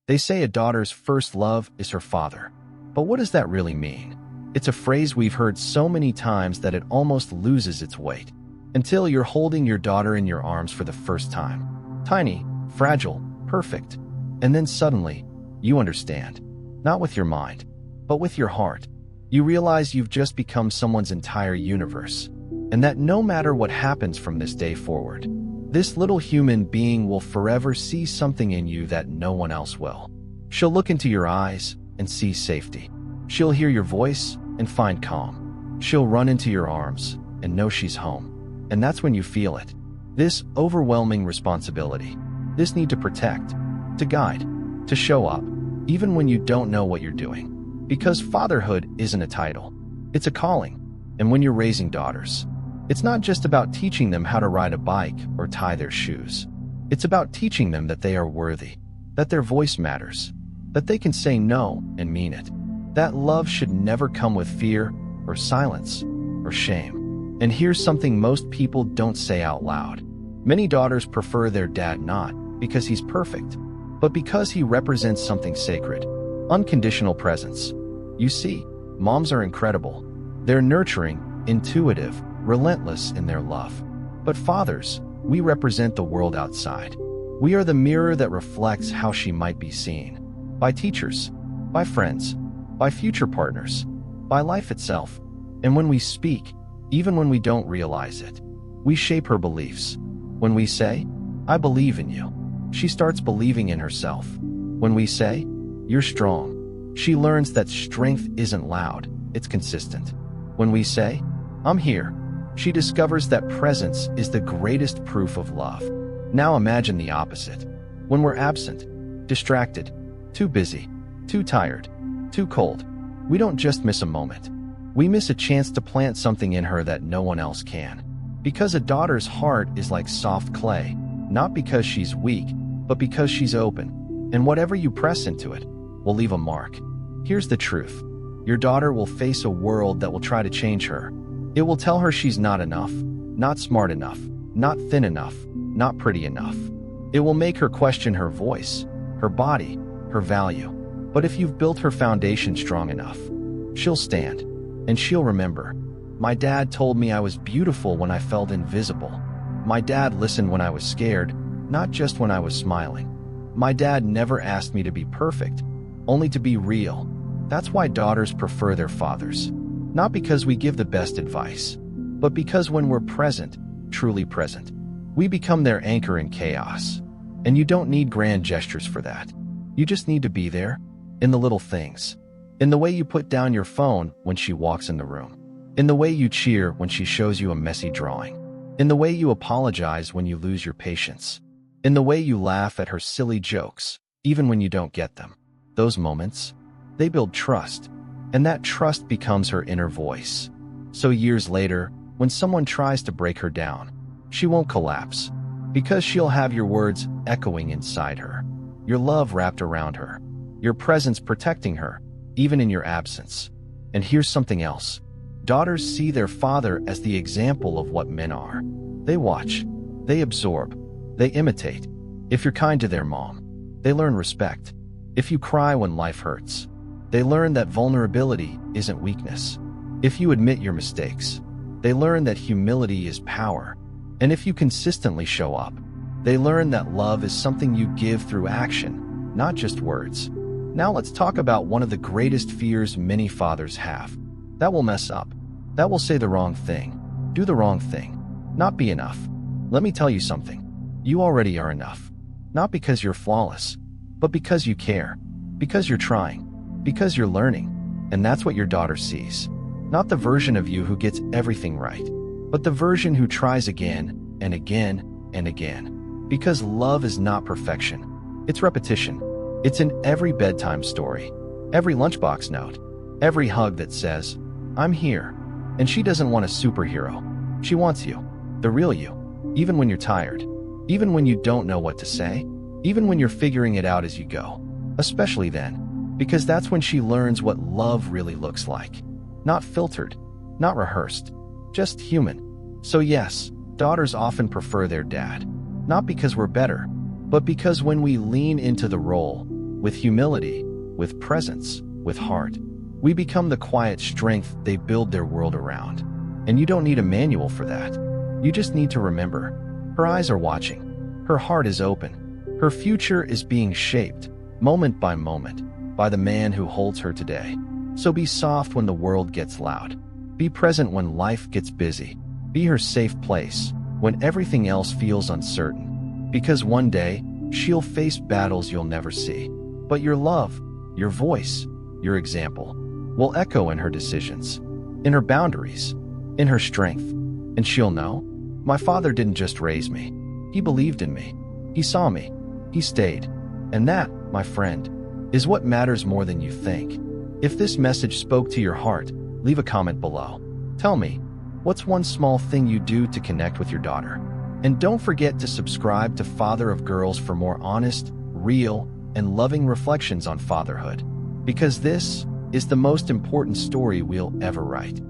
They say a daughter's first love is her father. But what does that really mean? It's a phrase we've heard so many times that it almost loses its weight. Until you're holding your daughter in your arms for the first time. Tiny, fragile, perfect. And then suddenly, you understand. Not with your mind, but with your heart. You realize you've just become someone's entire universe. And that no matter what happens from this day forward, this little human being will forever see something in you that no one else will. She'll look into your eyes and see safety. She'll hear your voice and find calm. She'll run into your arms and know she's home. And that's when you feel it. This overwhelming responsibility. This need to protect, to guide, to show up, even when you don't know what you're doing. Because fatherhood isn't a title. It's a calling. And when you're raising daughters, it's not just about teaching them how to ride a bike or tie their shoes. It's about teaching them that they are worthy, that their voice matters, that they can say no and mean it. That love should never come with fear or silence or shame. And here's something most people don't say out loud. Many daughters prefer their dad not because he's perfect, but because he represents something sacred, unconditional presence. You see, moms are incredible. They're nurturing, intuitive, relentless in their love. But fathers, we represent the world outside. We are the mirror that reflects how she might be seen. By teachers, by friends, by future partners, by life itself. And when we speak, even when we don't realize it, we shape her beliefs. When we say, "I believe in you," she starts believing in herself. When we say, "You're strong," she learns that strength isn't loud, it's consistent. When we say, "I'm here," she discovers that presence is the greatest proof of love. Now imagine the opposite. When we're absent, distracted, too busy, too tired, too cold, we don't just miss a moment. We miss a chance to plant something in her that no one else can. Because a daughter's heart is like soft clay, not because she's weak, but because she's open. And whatever you press into it will leave a mark. Here's the truth. Your daughter will face a world that will try to change her. It will tell her she's not enough, not smart enough, not thin enough, not pretty enough. It will make her question her voice, her body, her value. But if you've built her foundation strong enough, she'll stand, and she'll remember. My dad told me I was beautiful when I felt invisible. My dad listened when I was scared, not just when I was smiling. My dad never asked me to be perfect, only to be real. That's why daughters prefer their fathers. Not because we give the best advice, but because when we're present, truly present, we become their anchor in chaos. And you don't need grand gestures for that. You just need to be there, in the little things. In the way you put down your phone when she walks in the room. In the way you cheer when she shows you a messy drawing. In the way you apologize when you lose your patience. In the way you laugh at her silly jokes, even when you don't get them. Those moments, they build trust, and that trust becomes her inner voice. So years later, when someone tries to break her down, she won't collapse, because she'll have your words echoing inside her, your love wrapped around her, your presence protecting her, even in your absence. And here's something else. Daughters see their father as the example of what men are. They watch, they absorb, they imitate. If you're kind to their mom, they learn respect. If you cry when life hurts, they learn that vulnerability isn't weakness. If you admit your mistakes, they learn that humility is power. And if you consistently show up, they learn that love is something you give through action, not just words. Now let's talk about one of the greatest fears many fathers have. That will mess up. That will say the wrong thing. Do the wrong thing. Not be enough. Let me tell you something. You already are enough. Not because you're flawless, but because you care. Because you're trying. Because you're learning. And that's what your daughter sees. Not the version of you who gets everything right, but the version who tries again and again and again. Because love is not perfection. It's repetition. It's in every bedtime story, every lunchbox note, every hug that says, "I'm here." And she doesn't want a superhero. She wants you, the real you, even when you're tired, even when you don't know what to say, even when you're figuring it out as you go. Especially then, because that's when she learns what love really looks like. Not filtered, not rehearsed, just human. So yes, daughters often prefer their dad, not because we're better, but because when we lean into the role, with humility, with presence, with heart. We become the quiet strength they build their world around. And you don't need a manual for that. You just need to remember, her eyes are watching, her heart is open, her future is being shaped, moment by moment, by the man who holds her today. So be soft when the world gets loud. Be present when life gets busy. Be her safe place when everything else feels uncertain. Because one day, she'll face battles you'll never see. But your love, your voice, your example will echo in her decisions, in her boundaries, in her strength. And she'll know, my father didn't just raise me. He believed in me. He saw me. He stayed. And that, my friend, is what matters more than you think. If this message spoke to your heart, leave a comment below. Tell me, what's one small thing you do to connect with your daughter? And don't forget to subscribe to Father of Girls for more honest, real, and loving reflections on fatherhood. Because this is the most important story we'll ever write.